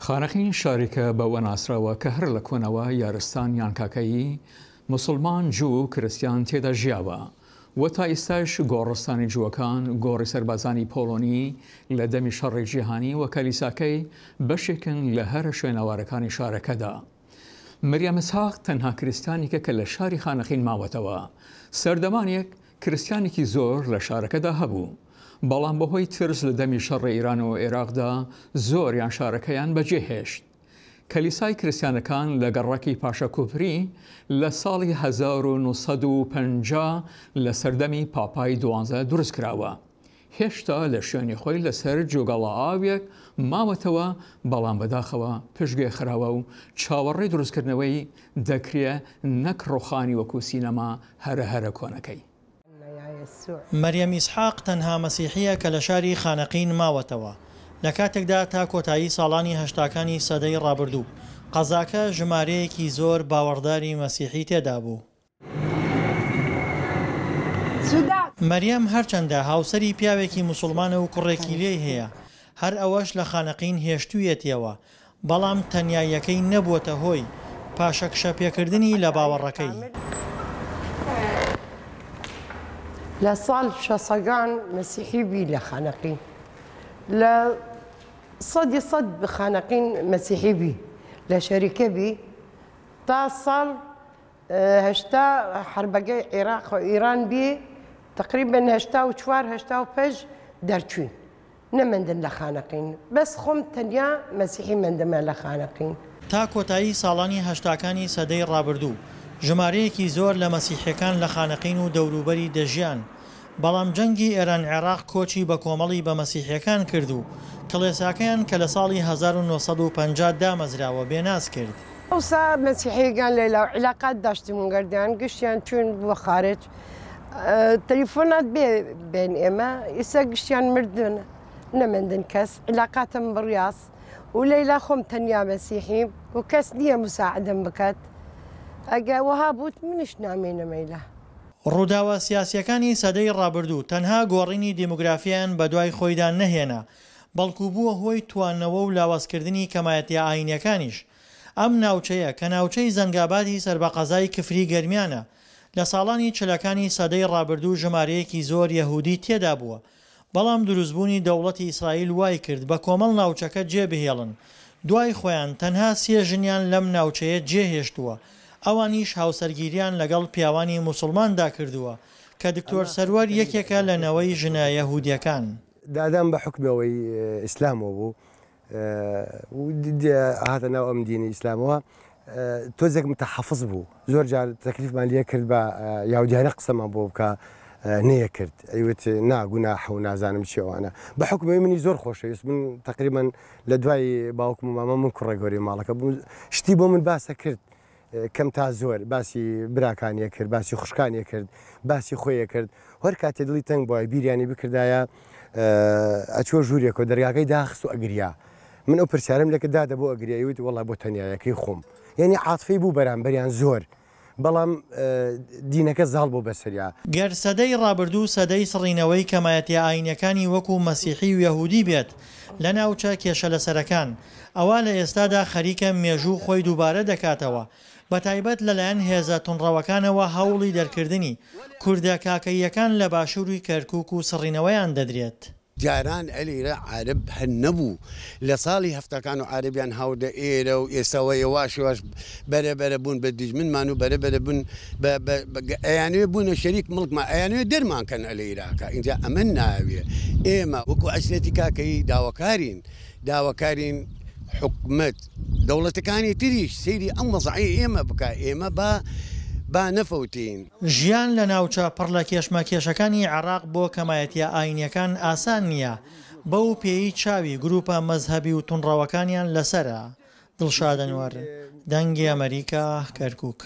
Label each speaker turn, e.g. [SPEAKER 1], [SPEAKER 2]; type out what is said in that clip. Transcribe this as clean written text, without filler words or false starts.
[SPEAKER 1] خانەقین شارێکە بەوە ناسراوە کە هەر لە کۆنەوە یارستان یان کاکەیی مسلمان جوو و کرستیان تێدا ژیاوە و تا ئێستاش گۆڕستانی جووەکان گۆڕی سەربازانی پۆلۆنی لە دەمی شەڕی جیهانی و کەلیساکەی بەشێکن لە هەر شوێنەوارەکانی شارەکەدا. مەریەم ئیسحاق تەنها کریستیانێکە کە لە شاری خانەقین ماوەتەوە. سەردەمانێک کریستیانێکی زۆر لە شارەکەدا هەبوو، بەڵام بەهۆی ترس لە دەمی شەڕی ئیران و عێراقدا زۆریان شارەکەیان بەجێهێشت. کەلیسای کریستیانەکان لە گەڕەکی پاشا کوپری لە ساڵی 1950 لە سەردەمی پاپای 12 دروست کراوە. هێشتا لە شوێنی خۆی لەسەر جوگەڵە ئاوێک ماوەتەوە، بەڵام بەداخەوە پشتگوێ خراوە و چاوەڕێی دروستکردنەوەی دەکرێ نەک ڕۆخانی وەکو سینەما هەرە کۆنەکەی.
[SPEAKER 2] مەریەم ئیسحاق تەنها مەسیحیە کە لە شاری خانەقین ماوەتەوە لە کاتێکدا تا کۆتایی ساڵانی هەشتاکانی سەدەی ڕابردوو. قەزاکە ژمارەیەکی زۆر باوەڕداری مەسیحی تێدا بوو. مەریەم هەرچەندە هاوسەری پیاوێکی موسڵمانە و کوڕێکی لێ هەیە، هەر ئەوەش لە خانەقین هێشتوویەتەوە، بەڵام تەنیاییەکەی نەبووەتە هۆی پاشەکشەپێکردنی لە باوەڕەکەی.
[SPEAKER 3] لە ساڵ شەسەگان مەسیحی بی لە خانەقین، لە سەدی سەد بخانەقین مەسیحی بی لە شەریکە بی تا ساڵ هەشتا حربەکەی عێراق و ئیران بی تقریبا 84-85 دەرچوین نەمەندن لە خانەقین، بەس خۆم تەنیا مەسیحی مندمە لە خانەقین.
[SPEAKER 2] تا کۆتایی ساڵانی هەشتاکانی سەدەی ڕابردوو ژمارەیەکی زۆر لە مەسیحیەکان لە خانەقین و دەوروبەری دەژیان، بەڵام جەنگی ئێران عێراق کۆچی بە کۆمەڵی بە مەسیحیەکان کرد و کڵێساکەیان کە لە ساڵی 1950 دامەزراوە بێناس کرد.
[SPEAKER 3] ئەوسا مەسیحیەکان لێلا و علاقات داشتمون گەردیان گشتیان چون بووە خارج، تەلیفۆنات بێن ئێمە ئێستا گشتیان مردن نەمەندن کەس، علاقاتم بڕیاس و لەیلا خۆم تەنیا مەسیحی و کەس نییە مساعدەم بکات. ئەگە وەها بوت منش نامێنەمەیلا.
[SPEAKER 2] ڕووداوە سیاسیەکانی سەدەی ڕابردوو تەنها گۆڕینی دیموگرافیان بە دوای خۆیدا نەهێنا، بەڵکو بووە هۆی توانەوە و لاوازکردنی کەمایەتی ئاینیەکانیش. ئەم ناوچەیە کە ناوچەی زەنگابادی سەربەقەزای کفری گەرمیانە، لە ساڵانی چلەکانی سەدەی ڕابردوو ژمارەیەکی زۆر یەهودی تێدا بووە، بەڵام دروستبوونی دەوڵەتی ئیسرائیل وای کرد بە کۆمەڵ ناوچەکە جێبهێڵن. دوای خۆیان تەنها 3 ژنیان لەم ناوچەیە جێهێشتووە، ئەوانیش هاوسەرگیریان لەگەڵ پیاوانی موسڵماندا کردووە کە دکتۆر سەروەر یەکێکە لەنەوەی ژنە یەهودیەکان.
[SPEAKER 4] دادام بە حکمەوەی ئیسلامەوە بوو هاتە ناو ئەم دینی ئیسلامەوە، تۆزێک متەحەفظ بوو، زۆر جار تەکلیفمان لێ کرد بە یاودیانە قسەمان بۆ بکە نەیە کرد، ئەیوت ناگوناح و نازانم چێوانە. بە حکمەوەی منی زۆر خۆشەویست، من تقریبا لە دوای باوکم و مامە من کوڕە گەوری ماڵەکە بوو، شتی بۆ من باسە کرد کەم تا زۆر، باسی براکانیە کرد، باسی خوشکانیە کرد، باسی خۆیە کرد. هەر کاتێ دڵی تەنگ بووە بیریانی بکردایە ئەچۆ ژوورێک و دەرگاکەی داخست و ئەگریا. من ئەو پرسیارم لێکە دادە بۆ ئەگریایوت وەڵا بۆ تەنیایەکەی خۆم، یعنی عاتفەی بوو بەرامبەریان زۆر، بەڵام دینەکە زاڵ بۆ بەسەریا.
[SPEAKER 2] گەر سەدەی ڕابردوو سەدەی سڕینەوەی کەمایەتی ئاینیەکانی وەکو مەسیحی و یەهودی بێت لە ناوچە کێشە لەسەرەکان، ئەوە لە ئێستادا خەریکە مێژوو خۆی دووبارە دەکاتەوە، بەتایبەت لەلایەن هێزە تونڕەوەکانەوە هەوڵی دەرکردنی کوردە کاکەیەکان لە باشووری کەرکووک و سڕینەوەیان دەدرێت.
[SPEAKER 5] جاران ئەلیرە عارب هەن نەبوو، لە ساڵی هەفتەکان و عاربیان هاودە ئێرە و ئێستاوە یەواشەوەش بەرەبەرە بوون بە دیژمنمان و بەرەبەرە بوون ئەیانوێ بوونە شەریک مڵکمان، ئەیانوێ دەرمانکەن ئەلە عێراقا. اینجا ئەمە ناوێ ئێمە وەکو عەشرەتی کاکەی داواکارین حکومەت دەوڵەتەکانی تریش سەیری ئەم وەزعی ئێمە بکە، ئێمە با نەفەوتین.
[SPEAKER 2] ژیان لە ناوچە پڕ لە کێشمەکێشەکانی عێراق بۆ کەمایەتی ئاینیەکان ئاسان نییە، بەو پێی چاوی گروپە مەزهەبی و تونڕەوەکانیان لەسەرە. دڵشاد ئەنوەر، دەنگی ئەمریکا، کەرکووک.